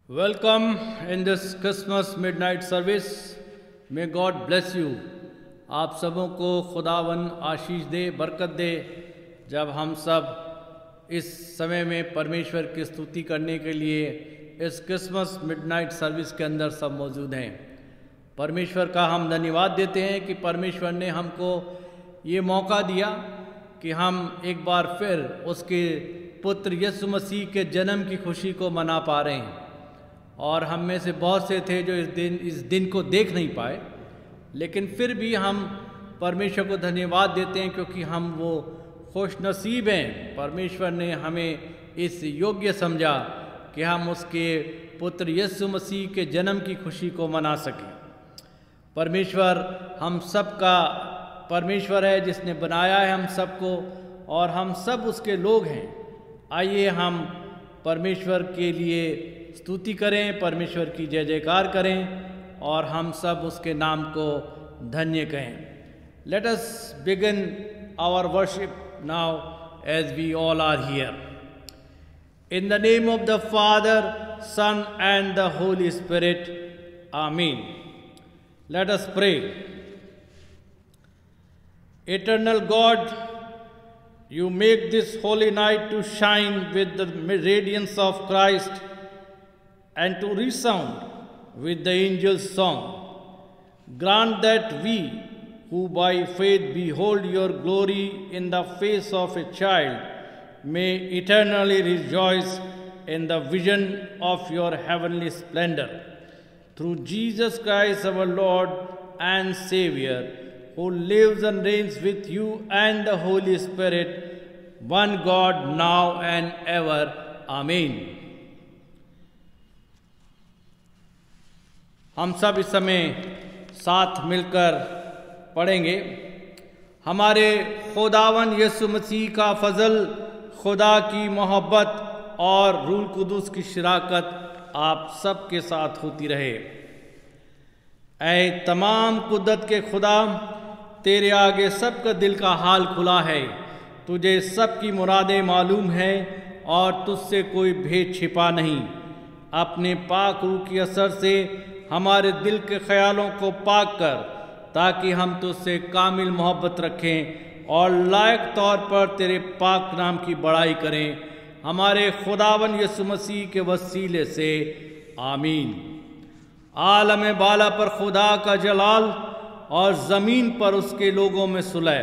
Welcome in this Christmas midnight service. May God bless you. आप सबों को खुदावन आशीष दे, बरकत दे। जब हम सब इस समय में परमेश्वर की स्तुति करने के लिए इस क्रिसमस मिडनाइट सर्विस के अंदर सब मौजूद हैं, परमेश्वर का हम धन्यवाद देते हैं कि परमेश्वर ने हमको ये मौका दिया कि हम एक बार फिर उसके पुत्र यीशु मसीह के जन्म की खुशी को मना पा रहे हैं। और हम में से बहुत से थे जो इस दिन को देख नहीं पाए, लेकिन फिर भी हम परमेश्वर को धन्यवाद देते हैं क्योंकि हम वो खुश नसीब हैं। परमेश्वर ने हमें इस योग्य समझा कि हम उसके पुत्र यीशु मसीह के जन्म की खुशी को मना सकें। परमेश्वर हम सब का परमेश्वर है जिसने बनाया है हम सबको, और हम सब उसके लोग हैं। आइए हम परमेश्वर के लिए स्तुति करें, परमेश्वर की जय जयकार करें और हम सब उसके नाम को धन्य कहें। Let us begin our worship now as we all are here. In the name of the father, son and the holy spirit, amen. Let us pray. Eternal God, you make this holy night to shine with the radiance of Christ and to resound with the angels' song. Grant that we, who by faith behold your glory in the face of a child, may eternally rejoice in the vision of your heavenly splendor. Through Jesus Christ our Lord and Savior, who lives and reigns with you and the Holy Spirit, one God, now and ever. Amen. हम सब इस समय साथ मिलकर पढ़ेंगे। हमारे खुदावन यीशु मसीह का फजल, खुदा की मोहब्बत और रूह कुदूस की शराकत आप सब के साथ होती रहे। ऐ तमाम कुदरत के खुदा, तेरे आगे सबका दिल का हाल खुला है। तुझे सबकी मुरादें मालूम है और तुझसे कोई भेद छिपा नहीं। अपने पाक रूह की असर से हमारे दिल के ख्यालों को पाक कर, ताकि हम तुझसे कामिल मोहब्बत रखें और लायक तौर पर तेरे पाक नाम की बड़ाई करें, हमारे खुदावन यीशु मसीह के वसीले से, आमीन। आलम बाला पर खुदा का जलाल और ज़मीन पर उसके लोगों में सुलह।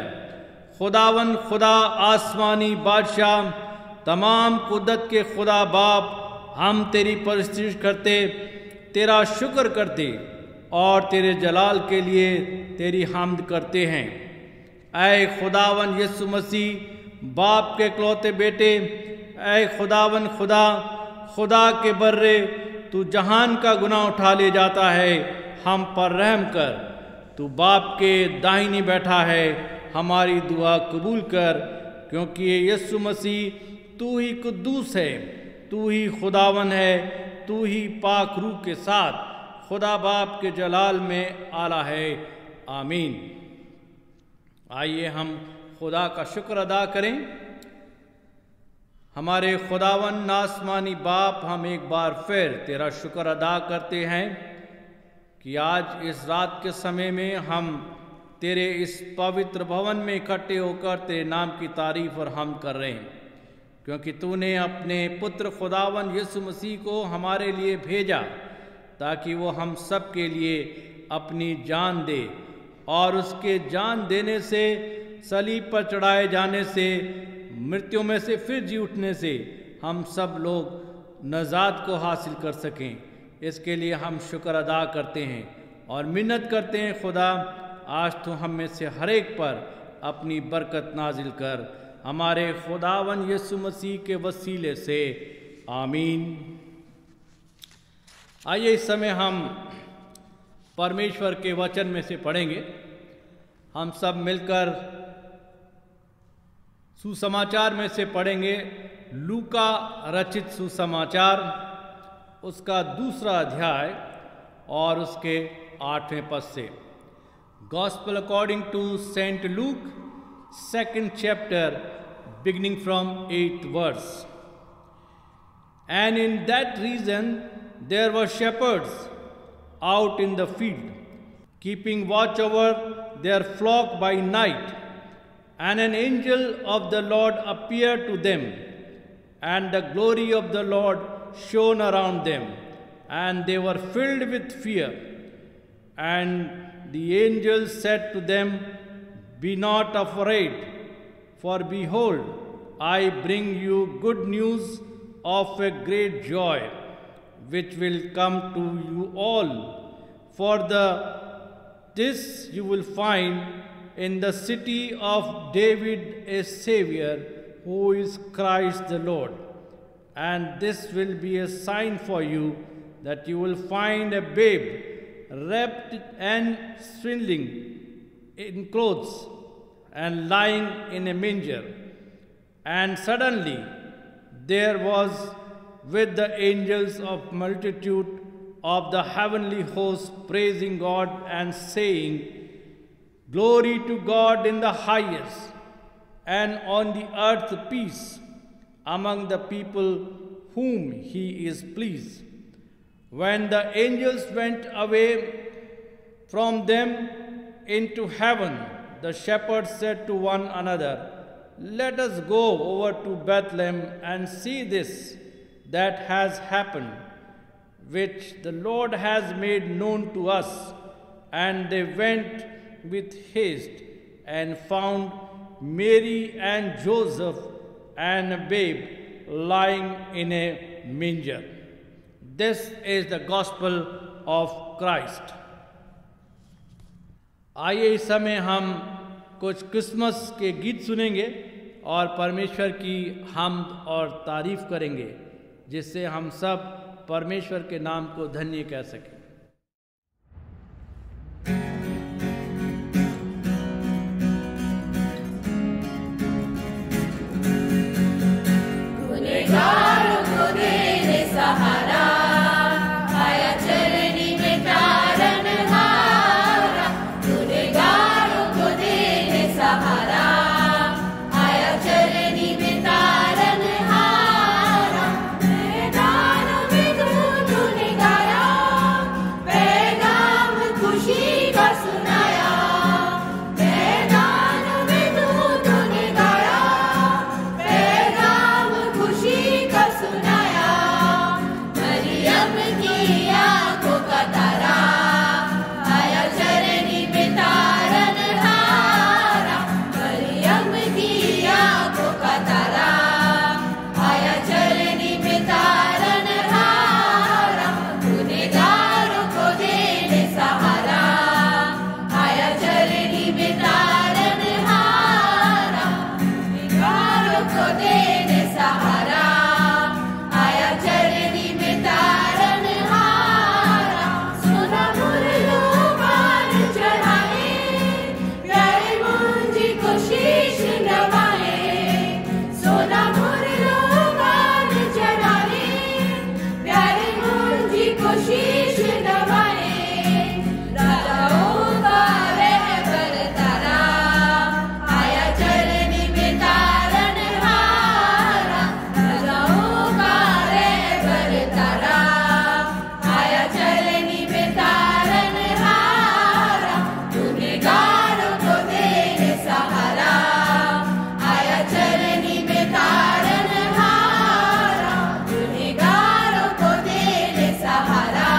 खुदावन खुदा आसमानी बादशाह, तमाम कुदरत के खुदा बाप, हम तेरी परस्तिश करते, तेरा शुक्र करते और तेरे जलाल के लिए तेरी हामद करते हैं। ऐ खुदावन यीशु मसीह, बाप के इकलौते बेटे, ऐ खुदावन खुदा, खुदा के बर्रे, तू जहान का गुनाह उठा ले जाता है, हम पर रहम कर। तू बाप के दाहिनी बैठा है, हमारी दुआ कबूल कर, क्योंकि यीशु मसीह तू ही कुद्दूस है, तू ही खुदावन है, तू ही पाक रूह के साथ खुदा बाप के जलाल में आला है, आमीन। आइए हम खुदा का शुक्र अदा करें। हमारे खुदावन आसमानी बाप, हम एक बार फिर तेरा शुक्र अदा करते हैं कि आज इस रात के समय में हम तेरे इस पवित्र भवन में इकट्ठे होकर तेरे नाम की तारीफ और हम कर रहे हैं, क्योंकि तूने अपने पुत्र खुदावन यीशु मसीह को हमारे लिए भेजा ताकि वो हम सब के लिए अपनी जान दे, और उसके जान देने से, सलीब पर चढ़ाए जाने से, मृत्यु में से फिर जी उठने से हम सब लोग नजात को हासिल कर सकें। इसके लिए हम शुक्र अदा करते हैं और मिन्नत करते हैं, खुदा आज तो हम में से हर एक पर अपनी बरकत नाजिल कर, हमारे खुदावन यीशु मसीह के वसीले से, आमीन। आइए इस समय हम परमेश्वर के वचन में से पढ़ेंगे। हम सब मिलकर सुसमाचार में से पढ़ेंगे। लूका रचित सुसमाचार, उसका 2 अध्याय और उसके 8वें पद से। Gospel according to saint Luke, 2nd chapter, beginning from 8th verse. And in that region there were shepherds out in the field, keeping watch over their flock by night. And an angel of the Lord appeared to them, and the glory of the Lord shone around them, and they were filled with fear. And the angel said to them, "Be not afraid, for behold, I bring you good news of a great joy, which will come to you all. For this you will find in the city of David a Savior, who is Christ the Lord. And this will be a sign for you, that you will find a babe wrapped and swaddling in clothes, and lying in a manger." And suddenly there was with the angels of multitude of the heavenly host, praising God and saying, "Glory to God in the highest, and on the earth peace among the people whom he is pleased." When the angels went away from them into heaven, the shepherds said to one another, "Let us go over to Bethlehem and see this that has happened, which the Lord has made known to us." And they went with haste and found Mary and Joseph and a babe lying in a manger. This is the gospel of Christ. आइए इस समय हम कुछ Christmas के गीत सुनेंगे और परमेश्वर की हम्द और तारीफ करेंगे, जिससे हम सब परमेश्वर के नाम को धन्य कह सकें। गुनहगारों को देने सहारा, आया चरनी में तारनहारा। गुनहगारों को देने सहारा, आया चरनी में तारनहारा। मैदानों में तूने गाया, पैगाम खुशी का सुनाया। मैदानों में तूने गाया, पैगाम खुशी का सुनाया। मरियम की आंखों का तारा, आया चरनी में तारनहारा। मरियम की आंखों का तारा, आया चरनी में तारनहारा। गुनहगारों को देने सहारा, आया चरनी में तारनहारा। गुनहगारों को देने सहारा, आया चरनी में तारनहारा। सोना मुरलो बाल चढ़ाए, प्यारे मुंजी को शीश नवाए। सोना मुरलो बाल चढ़ाए, प्यारे मुंजी को शीश नवाए। राजाओं का रहबर तारा, आया चरनी में तारनहारा। राजाओं का रहबर तारा, आया चरनी में तारनहारा। गुनहगारों को देने सहारा, आया चरनी में तारनहारा। गुनहगारों को देने सहारा,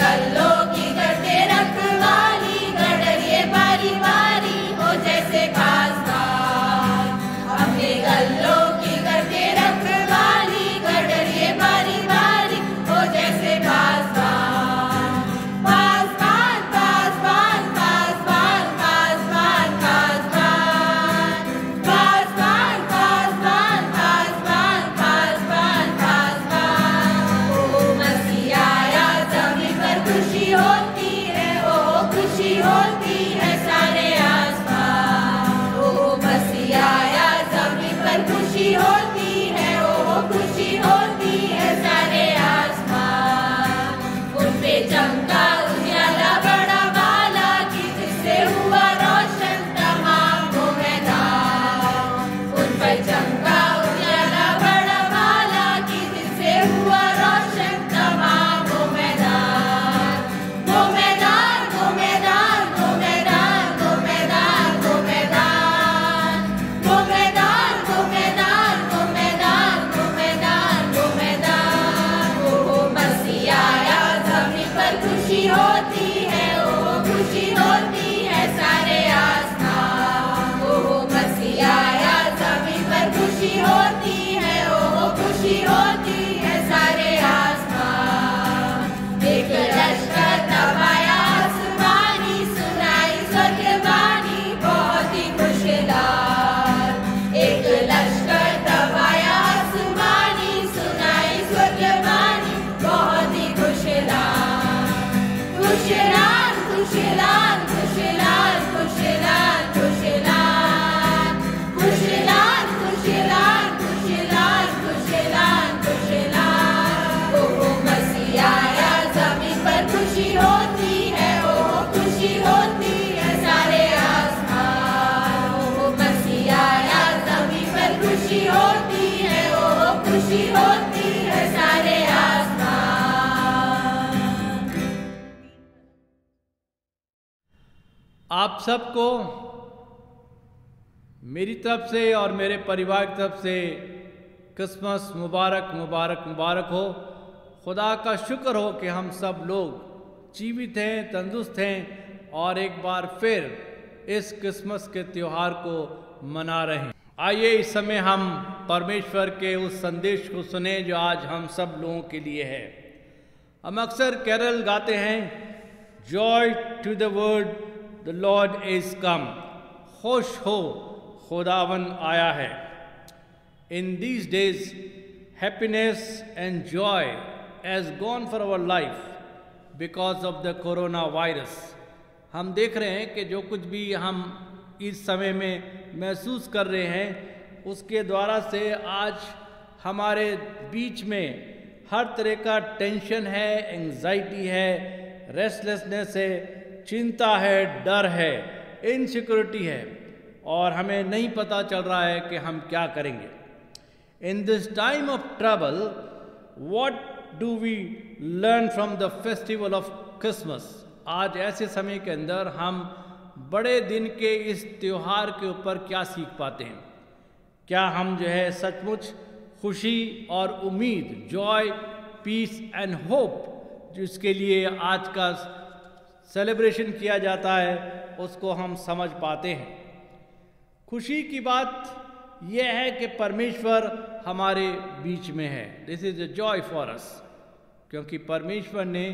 गल्लों की करते रखवाली, गडरिए बारी बारी हो जैसे घास-घास। अपने गल्लों की करते रखवाली, गडरिए बारी बारी हो जैसे घास-घास। आप सबको मेरी तरफ से और मेरे परिवार की तरफ से क्रिसमस मुबारक मुबारक मुबारक हो। खुदा का शुक्र हो कि हम सब लोग जीवित हैं, तंदुरुस्त हैं और एक बार फिर इस क्रिसमस के त्यौहार को मना रहे हैं। आइए इस समय हम परमेश्वर के उस संदेश को सुने जो आज हम सब लोगों के लिए है। हम अक्सर कैरल गाते हैं, joy to the world the lord is come. खुश हो, खुदावन आया है। In these days happiness and joy has gone for our life because of the corona virus. हम देख रहे हैं कि जो कुछ भी हम इस समय में महसूस कर रहे हैं उसके द्वारा से आज हमारे बीच में हर तरह का टेंशन है, एंजाइटी है, रेस्टलेसनेस है, चिंता है, डर है, इनसिक्योरिटी है और हमें नहीं पता चल रहा है कि हम क्या करेंगे। In this time of trouble what do we learn from the festival of Christmas. आज ऐसे समय के अंदर हम बड़े दिन के इस त्योहार के ऊपर क्या सीख पाते हैं? क्या हम जो है सचमुच खुशी और उम्मीद, जॉय, पीस एंड होप जिसके लिए आज का सेलिब्रेशन किया जाता है उसको हम समझ पाते हैं? खुशी की बात यह है कि परमेश्वर हमारे बीच में है। This is a joy for us, क्योंकि परमेश्वर ने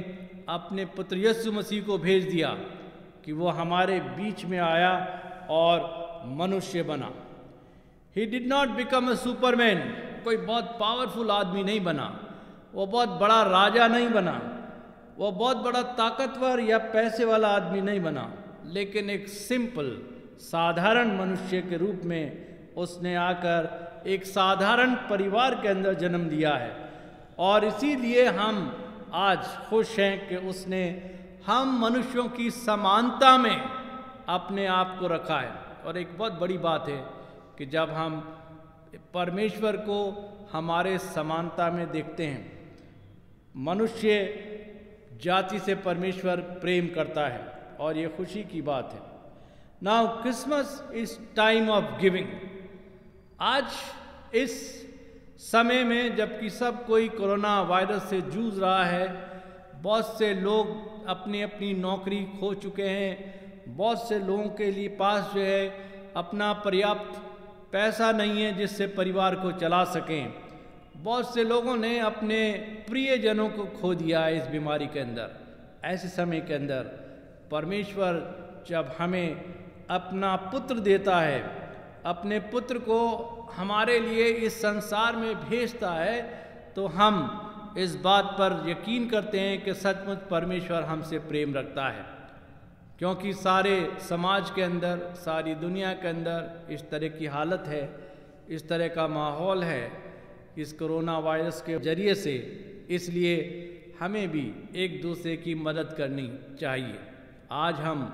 अपने पुत्र यीशु मसीह को भेज दिया कि वो हमारे बीच में आया और मनुष्य बना। He did not become a Superman. कोई बहुत पावरफुल आदमी नहीं बना, वो बहुत बड़ा राजा नहीं बना, वो बहुत बड़ा ताकतवर या पैसे वाला आदमी नहीं बना, लेकिन एक सिंपल साधारण मनुष्य के रूप में उसने आकर एक साधारण परिवार के अंदर जन्म लिया है। और इसीलिए हम आज खुश हैं कि उसने हम मनुष्यों की समानता में अपने आप को रखा है। और एक बहुत बड़ी बात है कि जब हम परमेश्वर को हमारे समानता में देखते हैं, मनुष्य जाति से परमेश्वर प्रेम करता है और ये खुशी की बात है। Now Christmas is time of giving. आज इस समय में जबकि सब कोई कोरोना वायरस से जूझ रहा है, बहुत से लोग अपनी अपनी नौकरी खो चुके हैं। बहुत से लोगों के लिए पास जो है अपना पर्याप्त पैसा नहीं है जिससे परिवार को चला सकें। बहुत से लोगों ने अपने प्रियजनों को खो दिया है इस बीमारी के अंदर। ऐसे समय के अंदर परमेश्वर जब हमें अपना पुत्र देता है, अपने पुत्र को हमारे लिए इस संसार में भेजता है, तो हम इस बात पर यकीन करते हैं कि सचमुच परमेश्वर हमसे प्रेम रखता है। क्योंकि सारे समाज के अंदर, सारी दुनिया के अंदर इस तरह की हालत है, इस तरह का माहौल है इस कोरोना वायरस के जरिए से, इसलिए हमें भी एक दूसरे की मदद करनी चाहिए। आज हम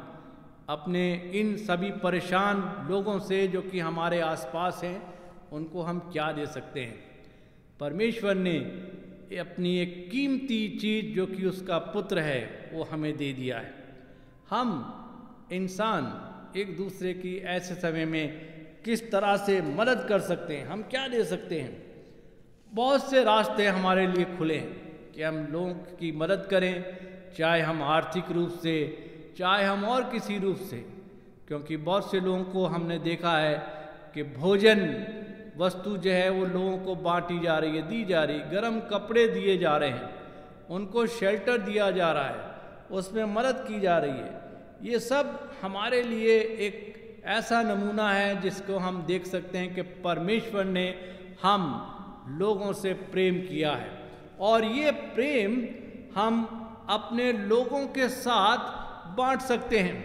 अपने इन सभी परेशान लोगों से जो कि हमारे आसपास हैं, उनको हम क्या दे सकते हैं? परमेश्वर ने अपनी एक कीमती चीज़ जो कि उसका पुत्र है वो हमें दे दिया है। हम इंसान एक दूसरे की ऐसे समय में किस तरह से मदद कर सकते हैं, हम क्या दे सकते हैं? बहुत से रास्ते हमारे लिए खुले हैं कि हम लोगों की मदद करें, चाहे हम आर्थिक रूप से, चाहे हम और किसी रूप से। क्योंकि बहुत से लोगों को हमने देखा है कि भोजन वस्तु जो है वो लोगों को बांटी जा रही है, दी जा रही, गर्म कपड़े दिए जा रहे हैं, उनको शेल्टर दिया जा रहा है, उसमें मदद की जा रही है। ये सब हमारे लिए एक ऐसा नमूना है जिसको हम देख सकते हैं कि परमेश्वर ने हम लोगों से प्रेम किया है, और ये प्रेम हम अपने लोगों के साथ बांट सकते हैं।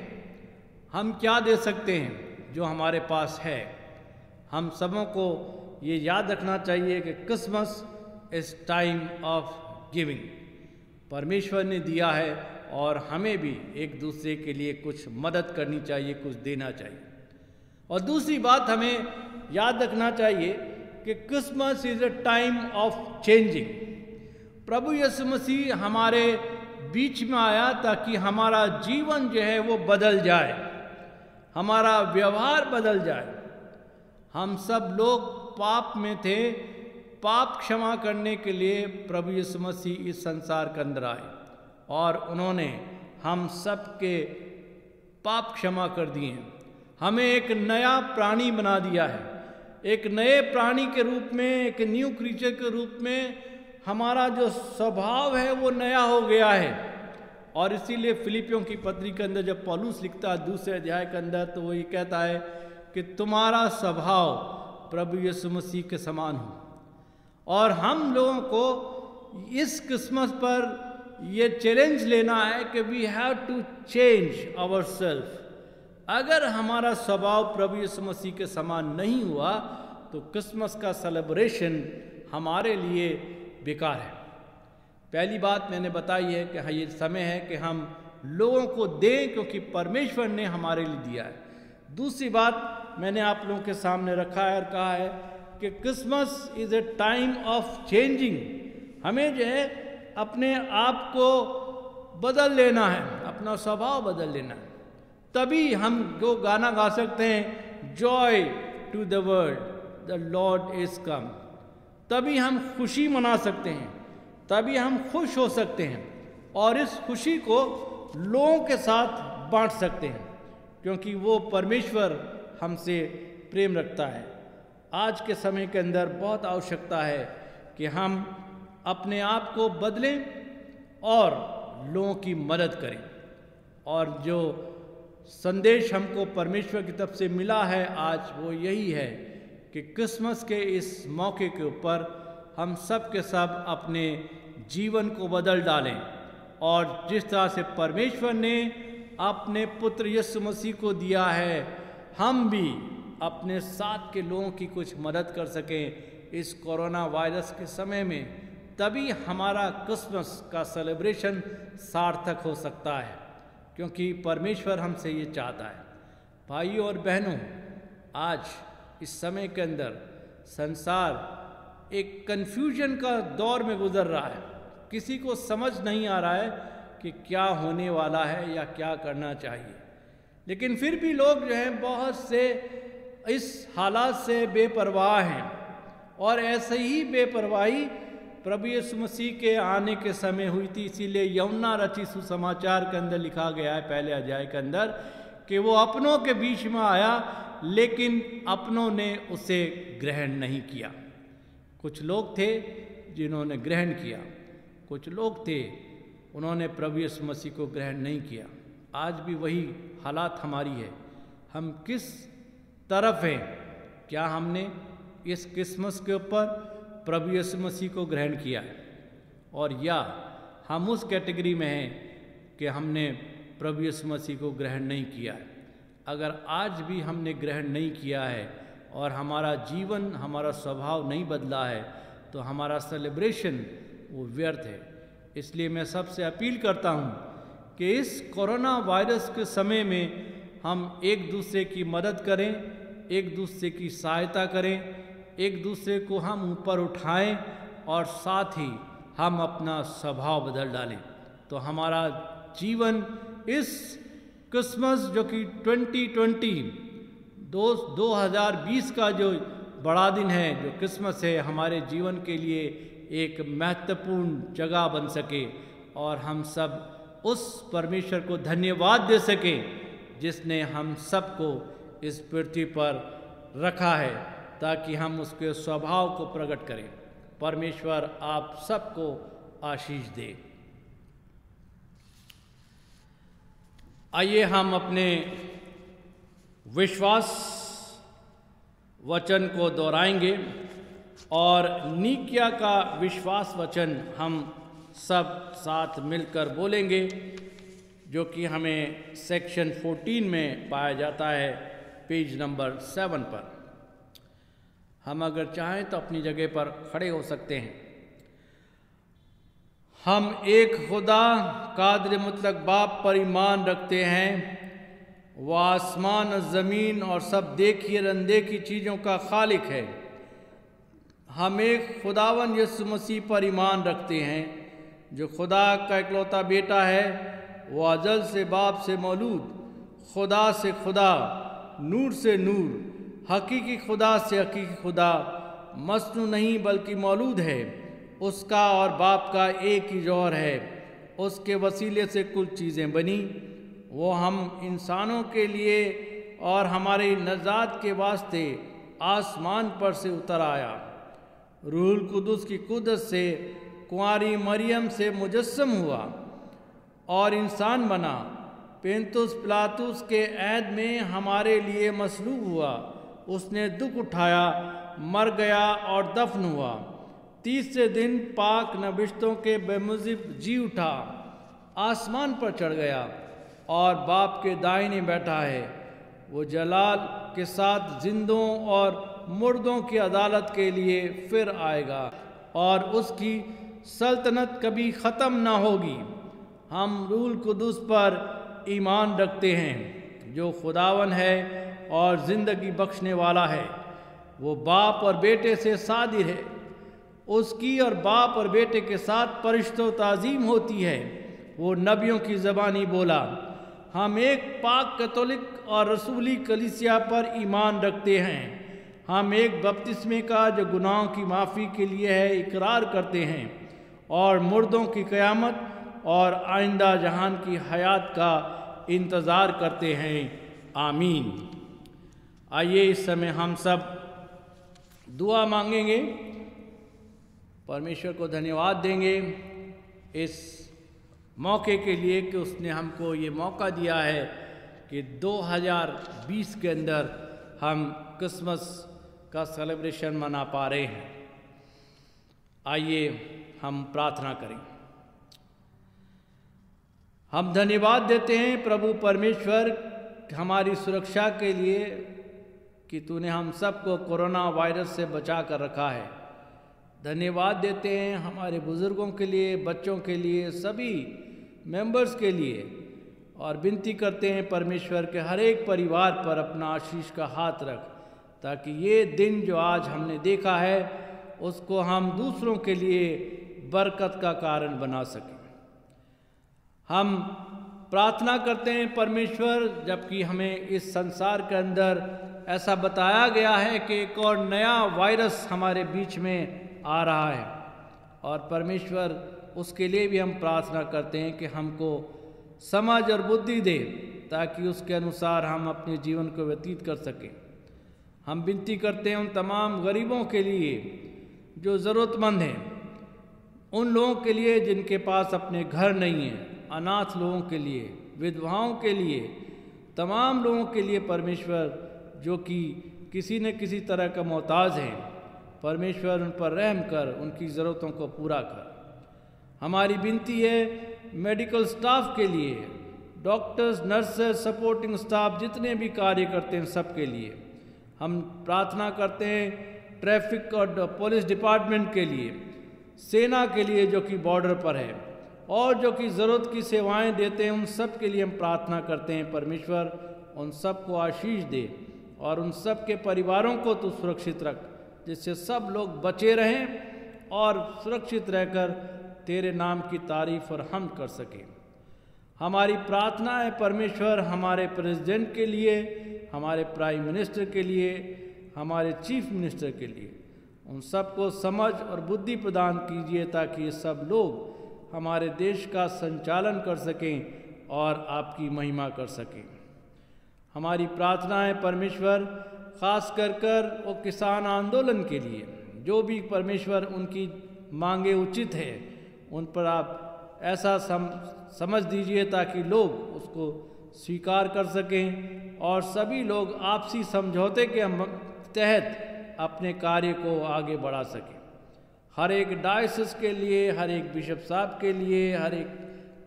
हम क्या दे सकते हैं? जो हमारे पास है। हम सबों को ये याद रखना चाहिए कि Christmas is time of giving. परमेश्वर ने दिया है और हमें भी एक दूसरे के लिए कुछ मदद करनी चाहिए, कुछ देना चाहिए। और दूसरी बात हमें याद रखना चाहिए कि Christmas is a time of changing. प्रभु यीशु मसीह हमारे बीच में आया ताकि हमारा जीवन जो है वो बदल जाए, हमारा व्यवहार बदल जाए। हम सब लोग पाप में थे, पाप क्षमा करने के लिए प्रभु यीशु मसीह इस संसार के अंदर आए और उन्होंने हम सब के पाप क्षमा कर दिए हैं। हमें एक नया प्राणी बना दिया है। एक नए प्राणी के रूप में, एक न्यू क्रीचर के रूप में हमारा जो स्वभाव है वो नया हो गया है। और इसीलिए फिलिपियों की पत्री के अंदर जब पौलुस लिखता है 2 अध्याय के अंदर, तो वो ये कहता है कि तुम्हारा स्वभाव प्रभु यीशु मसीह के समान हो। और हम लोगों को इस क्रिसमस पर ये चैलेंज लेना है कि we have to change ourselves. अगर हमारा स्वभाव प्रभु यीशु मसीह के समान नहीं हुआ तो क्रिसमस का सेलिब्रेशन हमारे लिए बेकार है। पहली बात मैंने बताई है कि हाँ, ये समय है कि हम लोगों को दें क्योंकि परमेश्वर ने हमारे लिए दिया है। दूसरी बात मैंने आप लोगों के सामने रखा है और कहा है कि Christmas is a time of changing. हमें जो है अपने आप को बदल लेना है, अपना स्वभाव बदल लेना है। तभी हम वो गाना गा सकते हैं, joy to the world the lord is come. तभी हम खुशी मना सकते हैं, तभी हम खुश हो सकते हैं और इस खुशी को लोगों के साथ बांट सकते हैं, क्योंकि वो परमेश्वर हमसे प्रेम रखता है। आज के समय के अंदर बहुत आवश्यकता है कि हम अपने आप को बदलें और लोगों की मदद करें। और जो संदेश हमको परमेश्वर की तरफ से मिला है आज, वो यही है कि क्रिसमस के इस मौके के ऊपर हम सब के सब अपने जीवन को बदल डालें और जिस तरह से परमेश्वर ने अपने पुत्र यीशु मसीह को दिया है, हम भी अपने साथ के लोगों की कुछ मदद कर सकें इस कोरोना वायरस के समय में। तभी हमारा क्रिसमस का सेलिब्रेशन सार्थक हो सकता है, क्योंकि परमेश्वर हमसे ये चाहता है। भाइयों और बहनों, आज इस समय के अंदर संसार एक कन्फ्यूजन का दौर में गुजर रहा है। किसी को समझ नहीं आ रहा है कि क्या होने वाला है या क्या करना चाहिए, लेकिन फिर भी लोग जो हैं बहुत से इस हालात से बेपरवाह हैं। और ऐसे ही बेपरवाही प्रभु यीशु मसीह के आने के समय हुई थी। इसीलिए यूहन्ना रचित सुसमाचार के अंदर लिखा गया है पहले अध्याय के अंदर कि वो अपनों के बीच में आया, लेकिन अपनों ने उसे ग्रहण नहीं किया। कुछ लोग थे जिन्होंने ग्रहण किया, कुछ लोग थे उन्होंने प्रभु यीशु मसीह को ग्रहण नहीं किया। आज भी वही हालात हमारी है। हम किस तरफ हैं? क्या हमने इस क्रिसमस के ऊपर प्रभु यीशु मसीह को ग्रहण किया है, और या हम उस कैटेगरी में हैं कि हमने प्रभु यीशु मसीह को ग्रहण नहीं किया है? अगर आज भी हमने ग्रहण नहीं किया है और हमारा जीवन, हमारा स्वभाव नहीं बदला है, तो हमारा सेलिब्रेशन वो व्यर्थ है। इसलिए मैं सबसे अपील करता हूँ कि इस कोरोना वायरस के समय में हम एक दूसरे की मदद करें, एक दूसरे की सहायता करें, एक दूसरे को हम ऊपर उठाएं और साथ ही हम अपना स्वभाव बदल डालें, तो हमारा जीवन इस क्रिसमस जो कि 2020 का जो बड़ा दिन है, जो क्रिसमस है, हमारे जीवन के लिए एक महत्वपूर्ण जगह बन सके और हम सब उस परमेश्वर को धन्यवाद दे सकें जिसने हम सबको इस पृथ्वी पर रखा है, ताकि हम उसके स्वभाव को प्रकट करें। परमेश्वर आप सबको आशीष दे। आइए हम अपने विश्वास वचन को दोहराएंगे और नीकिया का विश्वास वचन हम सब साथ मिलकर बोलेंगे, जो कि हमें सेक्शन 14 में पाया जाता है, पेज नंबर 7 पर। हम अगर चाहें तो अपनी जगह पर खड़े हो सकते हैं। हम एक खुदा कादिर मुतलक बाप पर ईमान रखते हैं, वह आसमान और ज़मीन और सब देखी और अनदेखी चीज़ों का खालिक है। हम एक खुदावन यीशु मसीह पर ईमान रखते हैं, जो खुदा का इकलौता बेटा है, वह अजल से बाप से मौलूद, खुदा से खुदा, नूर से नूर, हकीकी खुदा से हकीकी खुदा, मसनू नहीं बल्कि मौलूद है। उसका और बाप का एक ही जौहर है, उसके वसीले से कुल चीज़ें बनी। वो हम इंसानों के लिए और हमारे नजात के वास्ते आसमान पर से उतर आया। रूहुल कुदुस की कुदरत से कुंवारी मरियम से मुजस्सम हुआ और इंसान बना। पेंतुस पिलातुस के ऐद में हमारे लिए मसलूब हुआ। उसने दुख उठाया, मर गया और दफन हुआ। तीसरे दिन पाक नबिश्तों के बेमुजिब जी उठा, आसमान पर चढ़ गया और बाप के दाहिने बैठा है। वो जलाल के साथ जिंदों और मुर्दों की अदालत के लिए फिर आएगा और उसकी सल्तनत कभी ख़त्म ना होगी। हम रूहुल कुदुस पर ईमान रखते हैं, जो खुदावन है और ज़िंदगी बख्शने वाला है। वो बाप और बेटे से सादिर है। उसकी और बाप और बेटे के साथ परिश्तो ताज़ीम होती है। वो नबियों की ज़बानी बोला। हम एक पाक कैथोलिक और रसूली कलीसिया पर ईमान रखते हैं। हम एक बपतिस्मे का जो गुनाहों की माफ़ी के लिए है इकरार करते हैं और मुर्दों की क़यामत और आइंदा जहान की हयात का इंतज़ार करते हैं। आमीन। आइए इस समय हम सब दुआ मांगेंगे, परमेश्वर को धन्यवाद देंगे इस मौके के लिए कि उसने हमको ये मौका दिया है कि 2020 के अंदर हम क्रिसमस का सेलिब्रेशन मना पा रहे हैं। आइए हम प्रार्थना करें। हम धन्यवाद देते हैं प्रभु परमेश्वर हमारी सुरक्षा के लिए कि तूने हम सबको कोरोना वायरस से बचा कर रखा है। धन्यवाद देते हैं हमारे बुज़ुर्गों के लिए, बच्चों के लिए, सभी मेंबर्स के लिए, और विनती करते हैं परमेश्वर के हर एक परिवार पर अपना आशीष का हाथ रख, ताकि ये दिन जो आज हमने देखा है उसको हम दूसरों के लिए बरकत का कारण बना सकें। हम प्रार्थना करते हैं परमेश्वर, जबकि हमें इस संसार के अंदर ऐसा बताया गया है कि एक और नया वायरस हमारे बीच में आ रहा है और परमेश्वर उसके लिए भी हम प्रार्थना करते हैं कि हमको समझ और बुद्धि दे ताकि उसके अनुसार हम अपने जीवन को व्यतीत कर सकें। हम विनती करते हैं उन तमाम गरीबों के लिए जो ज़रूरतमंद हैं, उन लोगों के लिए जिनके पास अपने घर नहीं हैं, अनाथ लोगों के लिए, विधवाओं के लिए, तमाम लोगों के लिए परमेश्वर जो कि किसी न किसी तरह का मोहताज हैं, परमेश्वर उन पर रहम कर उनकी ज़रूरतों को पूरा कर। हमारी विनती है मेडिकल स्टाफ के लिए, डॉक्टर्स, नर्सेस, सपोर्टिंग स्टाफ, जितने भी कार्य करते हैं सबके लिए। हम प्रार्थना करते हैं ट्रैफिक और पुलिस डिपार्टमेंट के लिए, सेना के लिए जो कि बॉर्डर पर है, और जो कि ज़रूरत की सेवाएं देते हैं, उन सब के लिए हम प्रार्थना करते हैं परमेश्वर उन सब को आशीष दे और उन सब के परिवारों को तो सुरक्षित रख, जिससे सब लोग बचे रहें और सुरक्षित रहकर तेरे नाम की तारीफ और हमद कर सकें। हमारी प्रार्थना है परमेश्वर हमारे प्रेसिडेंट के लिए, हमारे प्राइम मिनिस्टर के लिए, हमारे चीफ मिनिस्टर के लिए, उन सबको समझ और बुद्धि प्रदान कीजिए ताकि ये सब लोग हमारे देश का संचालन कर सकें और आपकी महिमा कर सकें। हमारी प्रार्थना है परमेश्वर खास कर वो किसान आंदोलन के लिए, जो भी परमेश्वर उनकी मांगे उचित है उन पर आप ऐसा समझ दीजिए ताकि लोग उसको स्वीकार कर सकें और सभी लोग आपसी समझौते के तहत अपने कार्य को आगे बढ़ा सकें। हर एक डायसिस के लिए, हर एक बिशप साहब के लिए, हर एक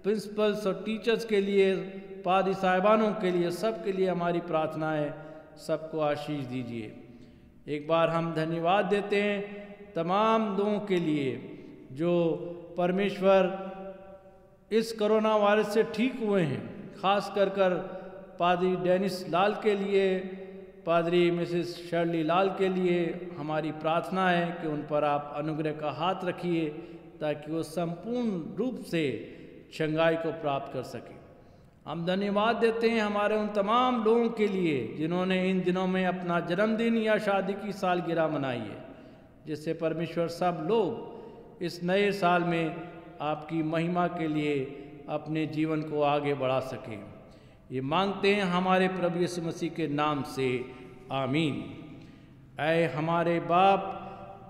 प्रिंसिपल्स और टीचर्स के लिए, पादी साहिबानों के लिए, सब के लिए हमारी प्रार्थना है, सबको आशीष दीजिए। एक बार हम धन्यवाद देते हैं तमाम लोगों के लिए जो परमेश्वर इस कोरोना वायरस से ठीक हुए हैं, खास कर पादरी डेनिस लाल के लिए, पादरी मिसेस शर्ली लाल के लिए हमारी प्रार्थना है कि उन पर आप अनुग्रह का हाथ रखिए ताकि वो संपूर्ण रूप से चंगाई को प्राप्त कर सकें। हम धन्यवाद देते हैं हमारे उन तमाम लोगों के लिए जिन्होंने इन दिनों में अपना जन्मदिन या शादी की सालगिरह मनाई है, जिससे परमेश्वर सब लोग इस नए साल में आपकी महिमा के लिए अपने जीवन को आगे बढ़ा सकें। ये मांगते हैं हमारे प्रभु यीशु मसीह के नाम से, आमीन। ऐ हमारे बाप,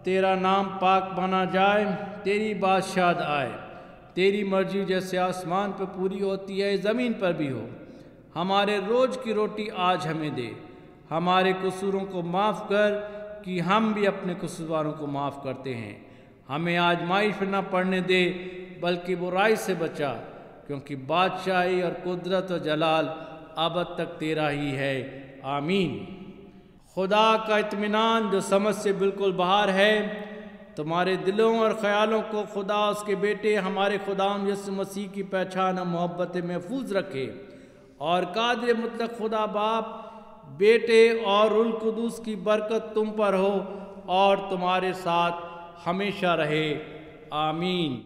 तेरा नाम पाक माना जाए, तेरी बादशाहत आए, तेरी मर्जी जैसे आसमान पर पूरी होती है ज़मीन पर भी हो। हमारे रोज़ की रोटी आज हमें दे, हमारे कसूरों को माफ़ कर कि हम भी अपने कसूरवारों को माफ़ करते हैं। हमें आजमाइश में न पड़ने दे बल्कि बुराई से बचा, क्योंकि बादशाही और कुदरत और जलाल अबद तक तेरा ही है, आमीन। खुदा का इत्मीनान जो समझ से बिल्कुल बाहर है तुम्हारे दिलों और ख्यालों को खुदा उसके बेटे हमारे खुदावंद यीशु मसीह की पहचान और मोहब्बत महफूज रखे, और कादिर मुतलक खुदा बाप, बेटे और रुल कुदूस की बरकत तुम पर हो और तुम्हारे साथ हमेशा रहे, आमीन।